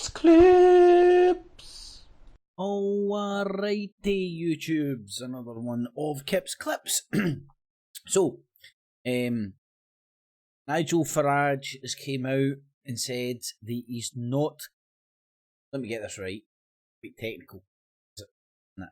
Clips. Alrighty, YouTubes, another one of Kip's Clips. So, Nigel Farage has came out and said that he's not, let me get this right, be technical. Nah.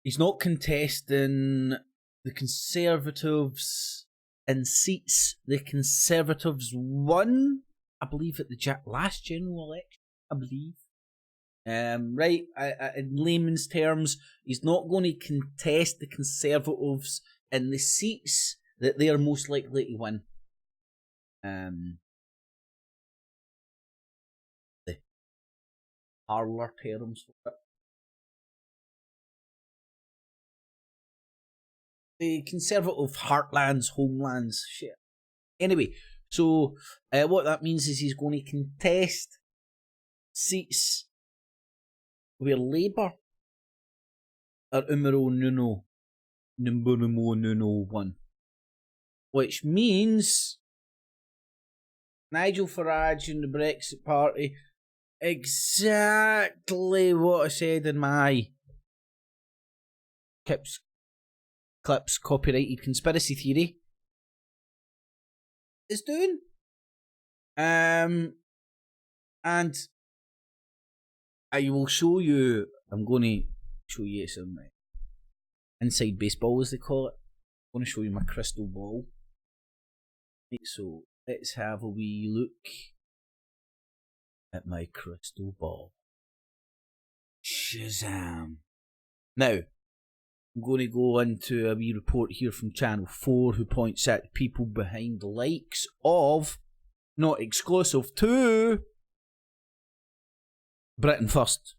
He's not contesting the Conservatives in seats. The Conservatives won, I believe, at the last general election, I believe. Right, in layman's terms, he's not going to contest the Conservatives in the seats that they are most likely to win. The parlour terms for it. The Conservative heartlands, homelands, shit. Anyway, so what that means is he's going to contest seats where Labour are numero one. Which means Nigel Farage and the Brexit Party, exactly what I said in my Kip's Clips copyrighted conspiracy theory, is doing. And I will show you, I'm going to show you some inside baseball, as they call it. I'm going to show you my crystal ball. Right, so let's have a wee look at my crystal ball. Shazam. Now, I'm going to go into a wee report here from Channel 4 who points at the people behind the likes of, not exclusive to, Britain First.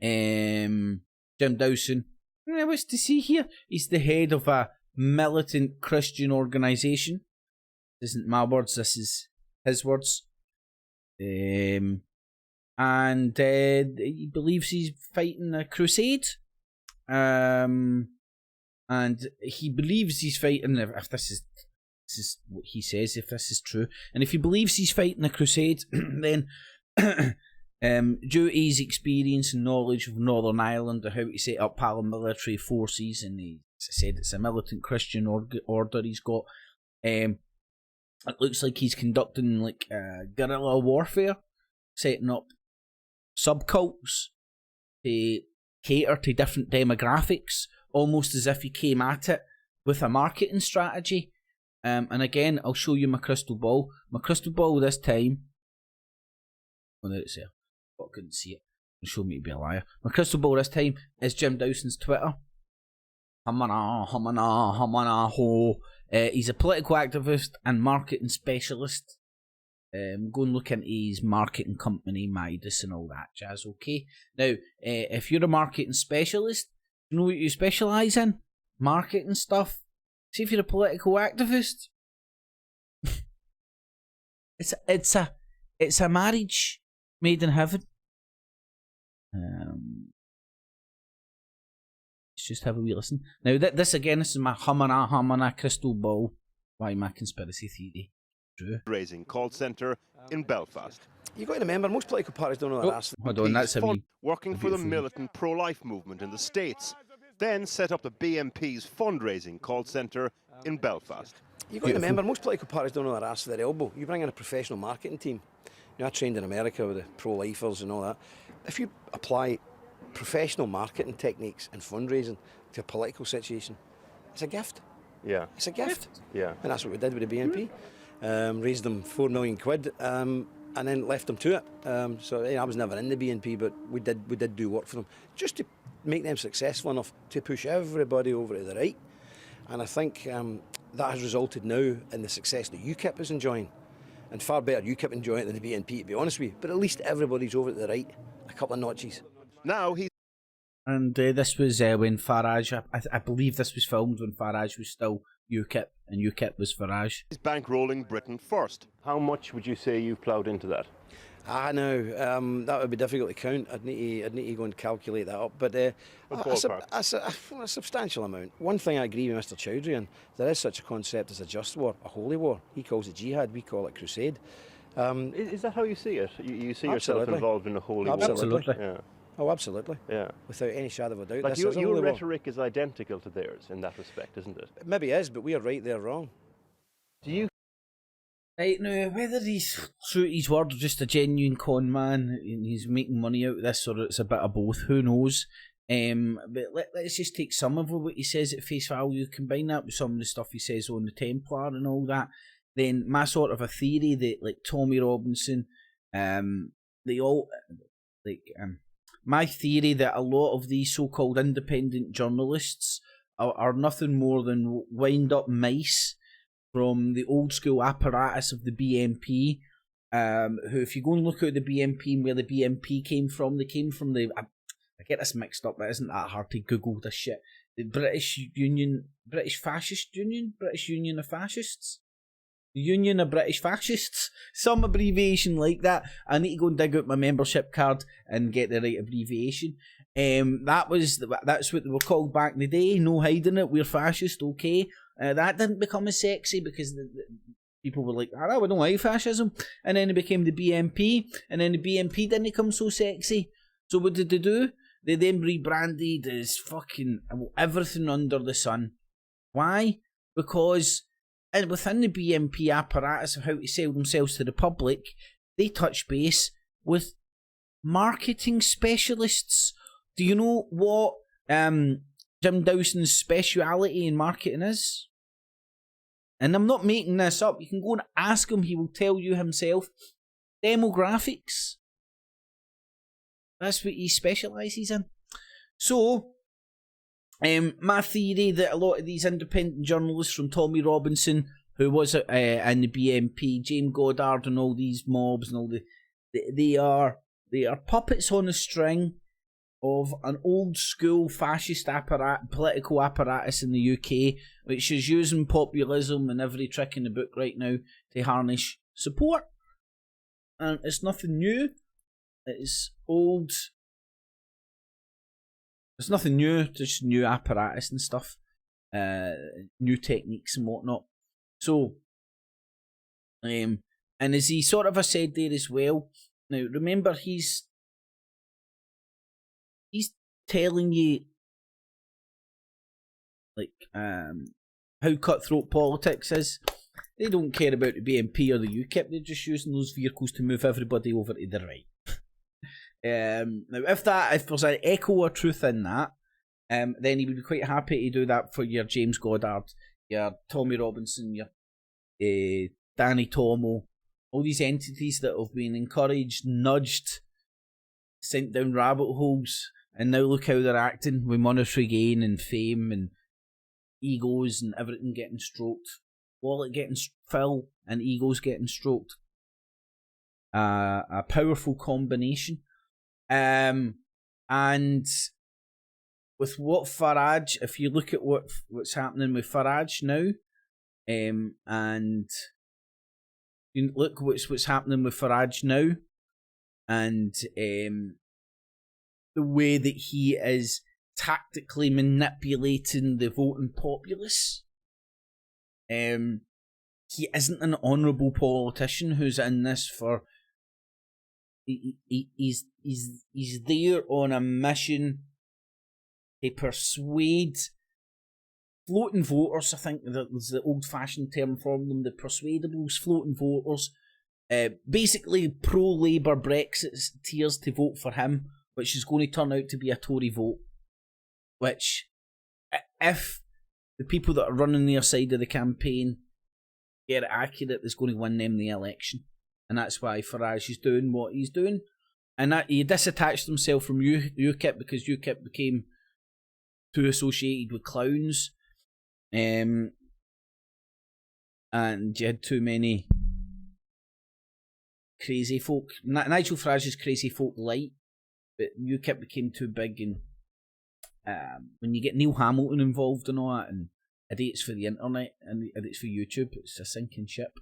Jim Dawson. What's to see here? He's the head of a militant Christian organisation. This isn't my words, this is his words. And he believes he's fighting a crusade. And he believes he's fighting, if this is what he says, if this is true, and if he believes he's fighting a crusade, then due to his experience and knowledge of Northern Ireland, of how to set up paramilitary forces, and he, as I said, it's a militant Christian order he's got, it looks like he's conducting like guerrilla warfare, setting up subcults to cater to different demographics, almost as if he came at it with a marketing strategy. And again, I'll show you my crystal ball. My crystal ball this time, oh, there it's there. I couldn't see it. It'll show me to be a liar. My crystal ball this time is Jim Dawson's Twitter. Ho. He's a political activist and marketing specialist. Go and look into his marketing company, Midas, and all that jazz, okay? Now, if you're a marketing specialist, you know what you specialise in? Marketing stuff. See, if you're a political activist, it's a marriage made in heaven. Let's just have a wee listen. Now, this is my humana crystal ball. Why my conspiracy theory? True. Raising call centre in Belfast. You've got to remember, most political parties don't know that. Hold on, that's a wee... Working for the militant pro-life movement in the States, then set up the BNP's fundraising call centre in Belfast. You've got to remember, most political parties don't know their arse to their elbow. You bring in a professional marketing team. You know, I trained in America with the pro-lifers and all that. If you apply professional marketing techniques and fundraising to a political situation, it's a gift. Yeah. It's a gift. Yeah. And that's what we did with the BNP. Raised them £4 million, and then left them to it. So you know, I was never in the BNP, but we did do work for them, just to make them successful enough to push everybody over to the right. And I think that has resulted now in the success that UKIP is enjoying. And far better UKIP enjoying it than the BNP, to be honest with you. But at least everybody's over to the right, a couple of notches. Now he's... And this was when Farage, I believe this was filmed when Farage was still UKIP, and UKIP was Farage. He's bankrolling Britain First. How much would you say you've ploughed into that? No, that would be difficult to count. I'd need to go and calculate that up. But a substantial amount. One thing I agree with Mr. Chowdhury on, there is such a concept as a just war, a holy war. He calls it jihad, we call it crusade. Is that how you see it? You see yourself Absolutely. involved in a holy war? Absolutely. Yeah. Oh, absolutely. Yeah. Without any shadow of a doubt. Like This is a your holy war. rhetoric is identical to theirs in that respect, isn't it? It maybe is, but we are right, they're wrong. Do you? Right, now, whether he's true to his word or just a genuine con man and he's making money out of this, or it's a bit of both, who knows? But let's just take some of what he says at face value, combine that with some of the stuff he says on the Templar and all that. Then my sort of a theory that, like Tommy Robinson, they all, my theory that a lot of these so-called independent journalists are nothing more than wind-up mice from the old school apparatus of the BNP, who, if you go and look at the BNP and where the BNP came from, they came from the, I get this mixed up, but it isn't that hard to Google this shit, the British Fascist Union, British Union of Fascists, the Union of British Fascists, some abbreviation like that. I need to go and dig out my membership card and get the right abbreviation. That's what they were called back in the day, no hiding it, we're fascist, okay. That didn't become as sexy because the people were like, "Ah, we don't like fascism," and then it became the BNP, and then the BNP didn't become so sexy. So what did they do? They then rebranded as fucking everything under the sun. Why? Because within the BNP apparatus of how to sell themselves to the public, they touch base with marketing specialists. Do you know what Jim Dawson's speciality in marketing is? And I'm not making this up. You can go and ask him. He will tell you himself. Demographics. That's what he specialises in. So, my theory that a lot of these independent journalists, from Tommy Robinson, who was in the BNP, James Goddard and all these mobs and all they are puppets on a string of an old school fascist political apparatus in the UK, which is using populism and every trick in the book right now to harness support. And it's nothing new. It's old. It's nothing new, just new apparatus and stuff. New techniques and whatnot. So, and as he sort of said there as well, now remember he's telling you like how cutthroat politics is. They don't care about the BNP or the UKIP, they're just using those vehicles to move everybody over to the right. Now if there's an echo of truth in that, then he would be quite happy to do that for your James Goddard, your Tommy Robinson, your Danny Tomo, all these entities that have been encouraged, nudged, sent down rabbit holes, and now look how they're acting with monetary gain and fame and egos and everything getting stroked. Wallet getting filled and egos getting stroked. A powerful combination. And with what Farage, if you look at what's happening with Farage now, and you look what's happening with Farage now, and the way that he is tactically manipulating the voting populace. He isn't an honourable politician who's in this for. He's there on a mission to persuade floating voters. I think that was the old-fashioned term for them, the persuadables, floating voters. Basically, pro-Labour Brexiteers to vote for him, which is going to turn out to be a Tory vote. Which, if the people that are running their side of the campaign get it accurate, is going to win them the election. And that's why Farage is doing what he's doing. And that he disattached himself from UKIP because UKIP became too associated with clowns. And you had too many crazy folk. Nigel Farage is crazy folk light, but UKIP became too big, and when you get Neil Hamilton involved and all that, and idiots for the internet and idiots for YouTube, it's a sinking ship.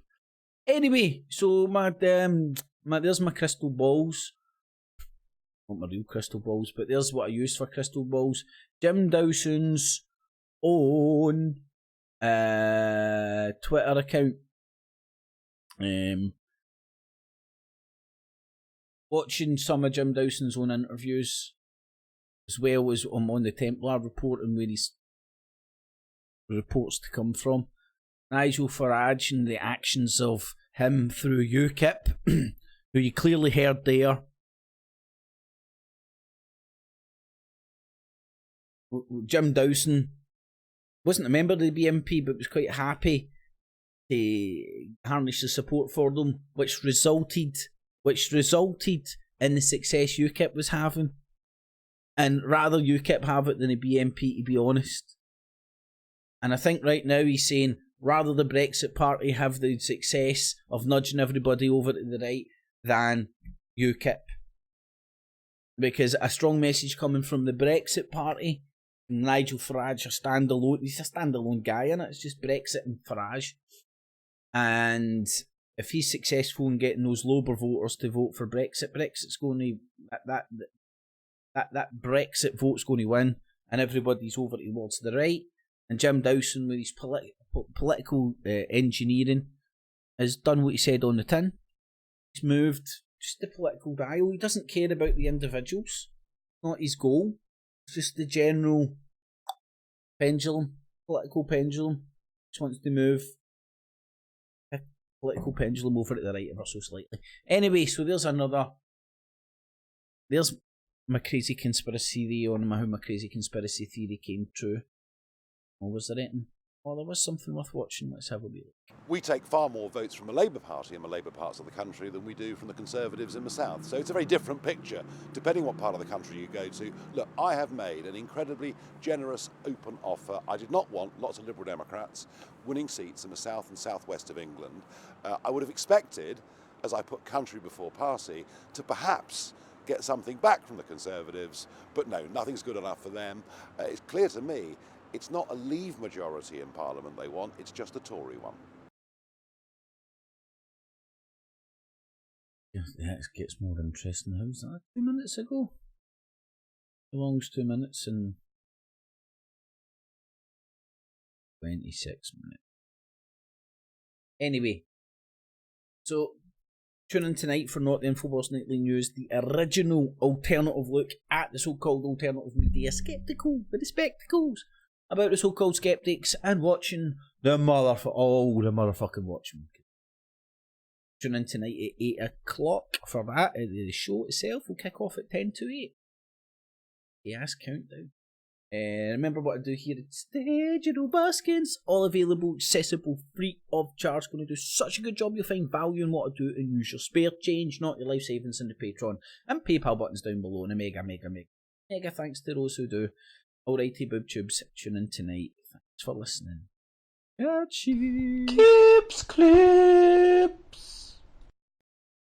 Anyway, so there's my crystal balls. Not my real crystal balls, but there's what I use for crystal balls. Jim Dawson's own Twitter account. watching some of Jim Dawson's own interviews, as well as I'm on the Templar report and where he's reports to come from. Nigel Farage and the actions of him through UKIP, who you clearly heard there. Jim Dawson wasn't a member of the BNP, but was quite happy to harness the support for them, which resulted in the success UKIP was having. And rather UKIP have it than the BNP, to be honest. And I think right now he's saying, rather the Brexit Party have the success of nudging everybody over to the right than UKIP. Because a strong message coming from the Brexit Party, Nigel Farage, he's a standalone guy, and it's just Brexit and Farage. And if he's successful in getting those Labour voters to vote for Brexit, Brexit's going to that Brexit vote's going to win, and everybody's over towards the right. And Jim Dawson, with his political engineering, has done what he said on the tin. He's moved just the political dial. He doesn't care about the individuals. Not his goal. It's just the general pendulum, political pendulum. Just wants to move a political pendulum over to the right ever so slightly. Anyway, so there's my crazy conspiracy theory on how my crazy conspiracy theory came true. Or was there anything? Oh, there was something worth watching. Let's have a wee look. We take far more votes from the Labour Party in the Labour parts of the country than we do from the Conservatives in the South. So it's a very different picture, depending what part of the country you go to. Look, I have made an incredibly generous, open offer. I did not want lots of Liberal Democrats winning seats in the south and southwest of England. I would have expected, as I put country before party, to perhaps get something back from the Conservatives, but no, nothing's good enough for them. It's clear to me it's not a Leave majority in Parliament they want, it's just a Tory one. Yeah, it gets more interesting. How's that? 2 minutes ago? How long's 2 minutes and 26 minutes? Anyway, so tune in tonight for Not the Infowars Nightly News, the original alternative look at the so-called alternative media, sceptical with the spectacles about the so-called skeptics, and watching the motherfucking Watchmen. Tune in tonight at 8 o'clock for that. The show itself will kick off at 10 to 8. Yes, countdown. Remember what I do here at Digital Baskins. All available, accessible, free of charge. Going to do such a good job. You'll find value in what I do and use your spare change, not your life savings in the Patreon and PayPal buttons down below. And a mega thanks to those who do. Alrighty, BoobTubes, tune in tonight. Thanks for listening. Catchy. Clips, clip.